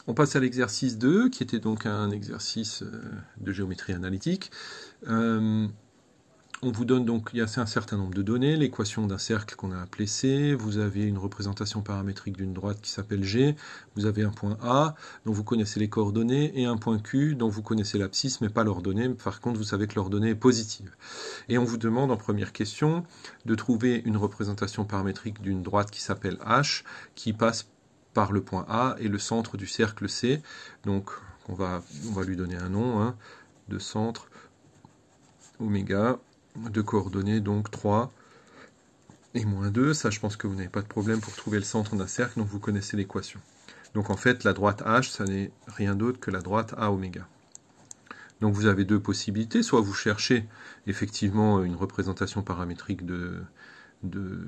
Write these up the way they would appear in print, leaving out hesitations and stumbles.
On passe à l'exercice 2, qui était donc un exercice de géométrie analytique. On vous donne donc, il y a un certain nombre de données, l'équation d'un cercle qu'on a appelé C, vous avez une représentation paramétrique d'une droite qui s'appelle G, vous avez un point A, dont vous connaissez les coordonnées, et un point Q, dont vous connaissez l'abscisse, mais pas l'ordonnée, par contre vous savez que l'ordonnée est positive. Et on vous demande en première question de trouver une représentation paramétrique d'une droite qui s'appelle H, qui passe par le point A et le centre du cercle C. Donc on va lui donner un nom, de centre oméga, de coordonnées donc 3 et moins 2. Ça, je pense que vous n'avez pas de problème pour trouver le centre d'un cercle, donc vous connaissez l'équation. Donc en fait, la droite H, ça n'est rien d'autre que la droite A oméga. Donc vous avez deux possibilités, soit vous cherchez effectivement une représentation paramétrique de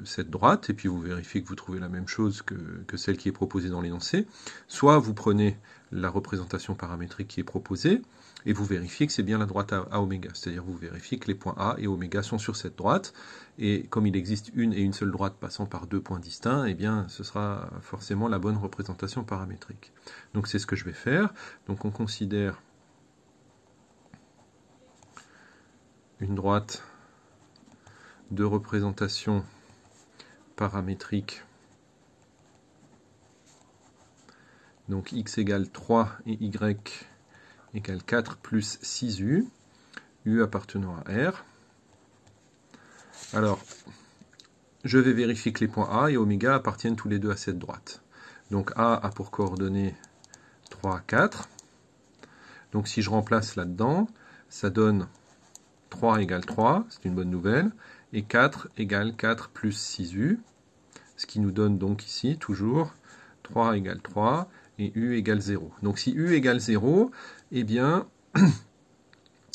cette droite, et puis vous vérifiez que vous trouvez la même chose que celle qui est proposée dans l'énoncé, soit vous prenez la représentation paramétrique qui est proposée, et vous vérifiez que c'est bien la droite A oméga, c'est-à-dire vous vérifiez que les points A et oméga sont sur cette droite, et comme il existe une et une seule droite passant par deux points distincts, eh bien ce sera forcément la bonne représentation paramétrique. Donc c'est ce que je vais faire. Donc on considère une droite de représentation paramétrique, donc x égale 3 et y égale 4 plus 6u, u appartenant à R. Alors, je vais vérifier que les points A et oméga appartiennent tous les deux à cette droite. Donc A a pour coordonnées 3, 4. Donc si je remplace là-dedans, ça donne 3 égale 3, c'est une bonne nouvelle, et 4 égale 4 plus 6u, ce qui nous donne donc ici toujours 3 égale 3 et u égale 0. Donc si u égale 0, eh bien,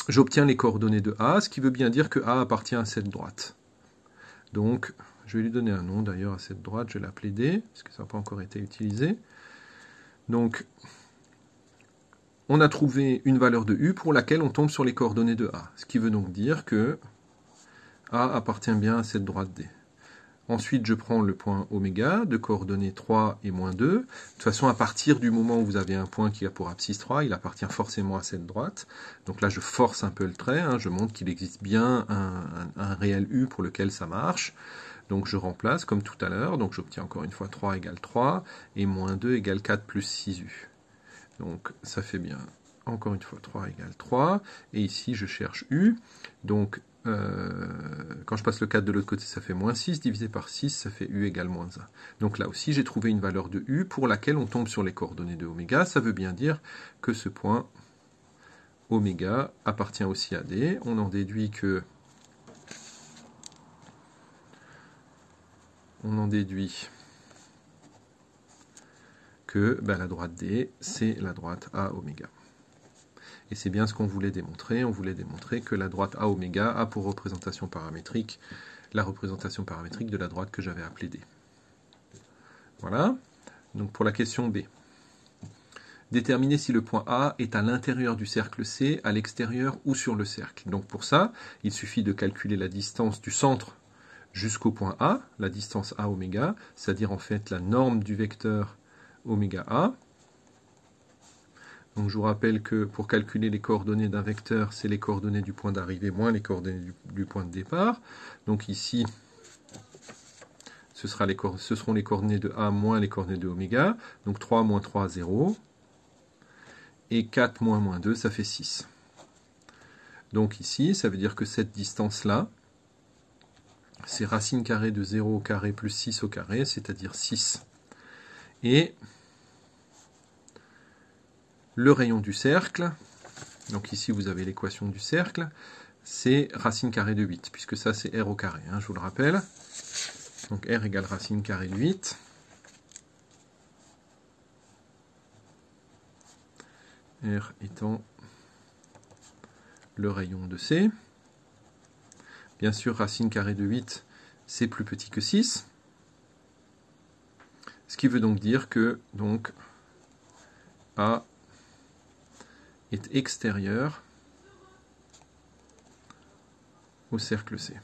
j'obtiens les coordonnées de A, ce qui veut bien dire que A appartient à cette droite. Donc, je vais lui donner un nom d'ailleurs à cette droite, je vais l'appeler D, parce que ça n'a pas encore été utilisé. Donc, on a trouvé une valeur de U pour laquelle on tombe sur les coordonnées de A, ce qui veut donc dire que A appartient bien à cette droite D. Ensuite, je prends le point oméga de coordonnées 3 et moins 2. De toute façon, à partir du moment où vous avez un point qui a pour abscisse 3, il appartient forcément à cette droite. Donc là, je force un peu le trait, je montre qu'il existe bien un réel U pour lequel ça marche. Donc je remplace comme tout à l'heure, donc j'obtiens encore une fois 3 égale 3, et moins 2 égale 4 plus 6U. Donc ça fait bien, encore une fois, 3 égale 3, et ici je cherche U, donc quand je passe le 4 de l'autre côté, ça fait moins 6, divisé par 6, ça fait U égale moins 1. Donc là aussi, j'ai trouvé une valeur de U pour laquelle on tombe sur les coordonnées de oméga. Ça veut bien dire que ce point oméga appartient aussi à D. On en déduit que la droite D, c'est la droite A oméga. Et c'est bien ce qu'on voulait démontrer. On voulait démontrer que la droite A oméga a pour représentation paramétrique la représentation paramétrique de la droite que j'avais appelée D. Voilà. Donc pour la question B. Déterminer si le point A est à l'intérieur du cercle C, à l'extérieur ou sur le cercle. Donc pour ça, il suffit de calculer la distance du centre jusqu'au point A, la distance A oméga, c'est-à-dire en fait la norme du vecteur oméga A. Donc je vous rappelle que pour calculer les coordonnées d'un vecteur, c'est les coordonnées du point d'arrivée moins les coordonnées du point de départ. Donc ici, ce seront les coordonnées de A moins les coordonnées de oméga. Donc 3 moins 3, 0. Et 4 moins moins 2, ça fait 6. Donc ici, ça veut dire que cette distance-là, c'est racine carrée de 0 au carré plus 6 au carré, c'est-à-dire 6. Et le rayon du cercle, donc ici vous avez l'équation du cercle, c'est racine carrée de 8, puisque ça c'est R au carré, je vous le rappelle. Donc R égale racine carrée de 8. R étant le rayon de C. Bien sûr, racine carrée de 8, c'est plus petit que 6. Ce qui veut donc dire que donc, A est extérieur au cercle C.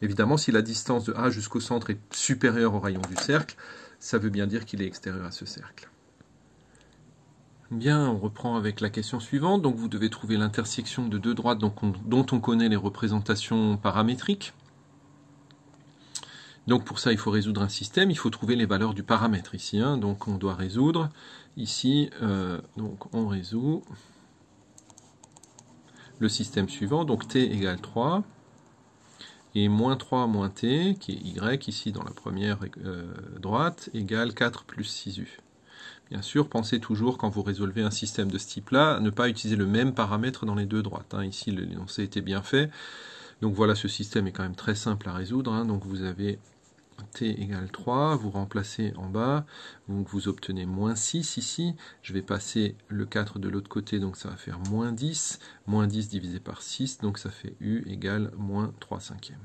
Évidemment, si la distance de A jusqu'au centre est supérieure au rayon du cercle, ça veut bien dire qu'il est extérieur à ce cercle. Bien, on reprend avec la question suivante. Donc vous devez trouver l'intersection de deux droites dont on connaît les représentations paramétriques. Donc pour ça, il faut résoudre un système, il faut trouver les valeurs du paramètre ici. Hein. Donc on doit résoudre ici, donc on résout le système suivant, donc t égale 3, et moins 3 moins t, qui est y ici dans la première droite, égale 4 plus 6u. Bien sûr, pensez toujours, quand vous résolvez un système de ce type-là, à ne pas utiliser le même paramètre dans les deux droites. Hein. Ici, l'énoncé était bien fait. Donc voilà, ce système est quand même très simple à résoudre. Hein. Donc vous avez t égale 3, vous remplacez en bas, donc vous obtenez moins 6 ici. Je vais passer le 4 de l'autre côté, donc ça va faire moins 10. Moins 10 divisé par 6, donc ça fait u égale moins 3 cinquièmes.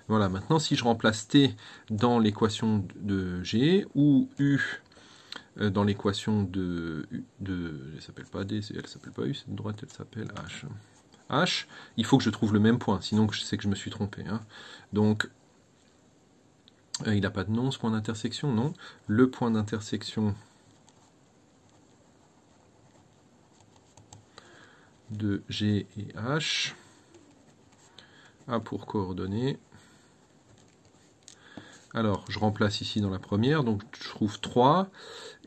Voilà, maintenant si je remplace t dans l'équation de g, ou u dans l'équation elle s'appelle pas D, elle s'appelle pas U, cette droite, elle s'appelle H. H, il faut que je trouve le même point, sinon je sais que je me suis trompé. Hein. Donc, il n'a pas de nom ce point d'intersection, non. Le point d'intersection de G et H a pour coordonnées. Alors, je remplace ici dans la première, donc je trouve 3,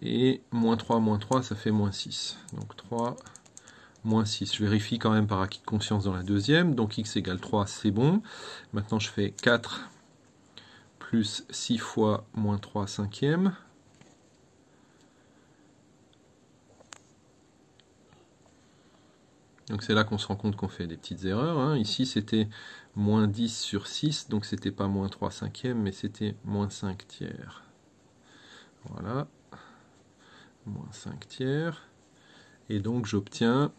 et moins 3, ça fait moins 6. Donc 3, moins 6. Je vérifie quand même par acquis de conscience dans la deuxième, donc x égale 3, c'est bon. Maintenant, je fais 4 plus 6 fois moins 3 cinquièmes. Donc c'est là qu'on se rend compte qu'on fait des petites erreurs. Hein. Ici, c'était moins 10 sur 6, donc c'était pas moins 3 cinquièmes, mais c'était moins 5 tiers. Voilà. Moins 5 tiers. Et donc j'obtiens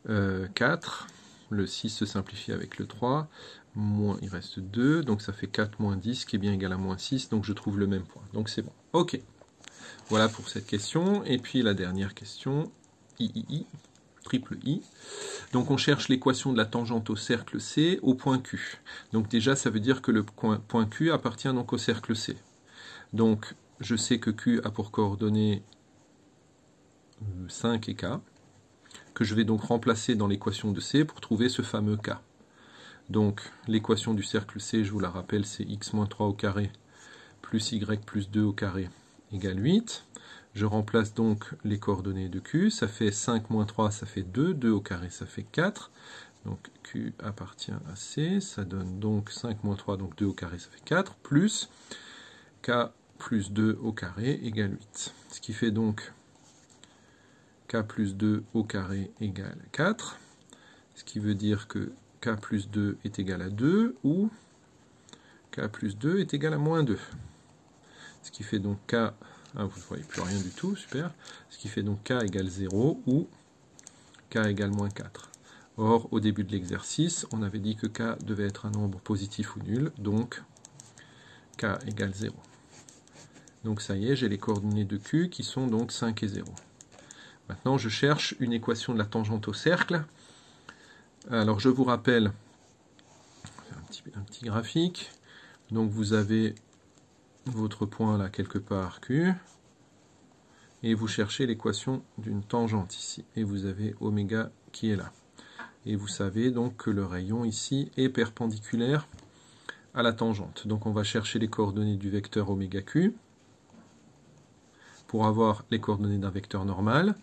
4. Le 6 se simplifie avec le 3. Moins, il reste 2, donc ça fait 4 moins 10, qui est bien égal à moins 6, donc je trouve le même point. Donc c'est bon. Ok. Voilà pour cette question. Et puis la dernière question. Triple I. Donc on cherche l'équation de la tangente au cercle C au point Q. Donc déjà ça veut dire que le point Q appartient donc au cercle C. Donc je sais que Q a pour coordonnées 5 et K, que je vais donc remplacer dans l'équation de C pour trouver ce fameux K. Donc l'équation du cercle C, je vous la rappelle, c'est x-3 au carré plus y plus 2 au carré égale 8. Je remplace donc les coordonnées de Q, ça fait 5 moins 3, ça fait 2, 2 au carré, ça fait 4. Donc Q appartient à C, ça donne donc 5 moins 3, donc 2 au carré, ça fait 4, plus K plus 2 au carré égale 8. Ce qui fait donc K plus 2 au carré égale 4, ce qui veut dire que K plus 2 est égal à 2, ou K plus 2 est égal à moins 2. Ce qui fait donc K... Ah, vous ne voyez plus rien du tout, super. Ce qui fait donc K égale 0 ou K égale moins 4. Or, au début de l'exercice, on avait dit que K devait être un nombre positif ou nul, donc K égale 0. Donc ça y est, j'ai les coordonnées de Q qui sont donc 5 et 0. Maintenant, je cherche une équation de la tangente au cercle. Alors, je vous rappelle, un petit graphique. Donc, vous avez votre point là quelque part Q, et vous cherchez l'équation d'une tangente ici, et vous avez oméga qui est là. Et vous savez donc que le rayon ici est perpendiculaire à la tangente. Donc on va chercher les coordonnées du vecteur oméga Q pour avoir les coordonnées d'un vecteur normal.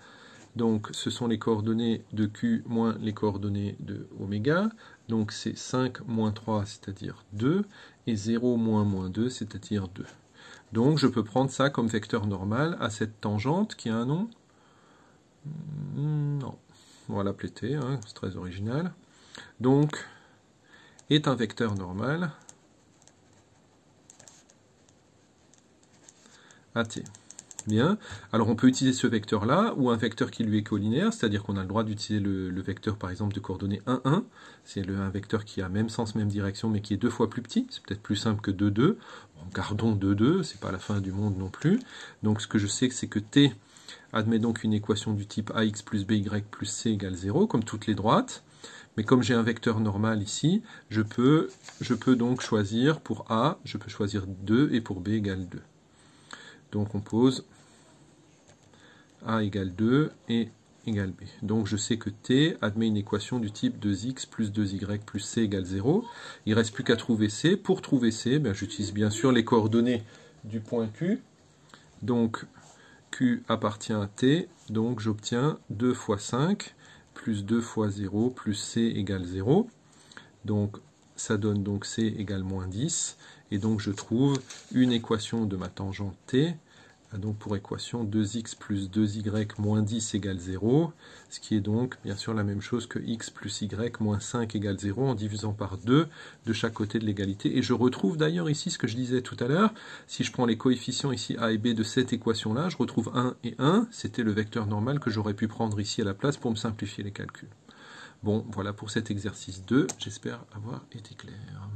Donc ce sont les coordonnées de Q moins les coordonnées de oméga. Donc c'est 5 moins 3, c'est-à-dire 2, et 0 moins moins 2, c'est-à-dire 2. Donc je peux prendre ça comme vecteur normal à cette tangente qui a un nom. Non, on va l'appeler T, hein, c'est très original. Donc est un vecteur normal à T. Bien, alors on peut utiliser ce vecteur-là, ou un vecteur qui lui est collinéaire, c'est-à-dire qu'on a le droit d'utiliser le vecteur par exemple de coordonnées 1, 1, c'est un vecteur qui a même sens, même direction, mais qui est 2 fois plus petit, c'est peut-être plus simple que 2, 2, bon, gardons 2, 2, c'est pas la fin du monde non plus. Donc ce que je sais, c'est que T admet donc une équation du type ax plus by plus c égale 0, comme toutes les droites, mais comme j'ai un vecteur normal ici, je peux donc choisir pour A, je peux choisir 2, et pour B égale 2. Donc on pose A égale 2 et égale B. Donc je sais que T admet une équation du type 2x plus 2y plus C égale 0. Il ne reste plus qu'à trouver C. Pour trouver C, j'utilise bien sûr les coordonnées du point Q. Donc Q appartient à T, donc j'obtiens 2 fois 5 plus 2 fois 0 plus C égale 0. Donc ça donne donc C égale moins 10. Et donc je trouve une équation de ma tangente T. Donc pour équation 2x plus 2y moins 10 égale 0, ce qui est donc bien sûr la même chose que x plus y moins 5 égale 0 en divisant par 2 de chaque côté de l'égalité. Et je retrouve d'ailleurs ici ce que je disais tout à l'heure, si je prends les coefficients ici a et b de cette équation-là, je retrouve 1 et 1, c'était le vecteur normal que j'aurais pu prendre ici à la place pour me simplifier les calculs. Bon, voilà pour cet exercice 2, j'espère avoir été clair.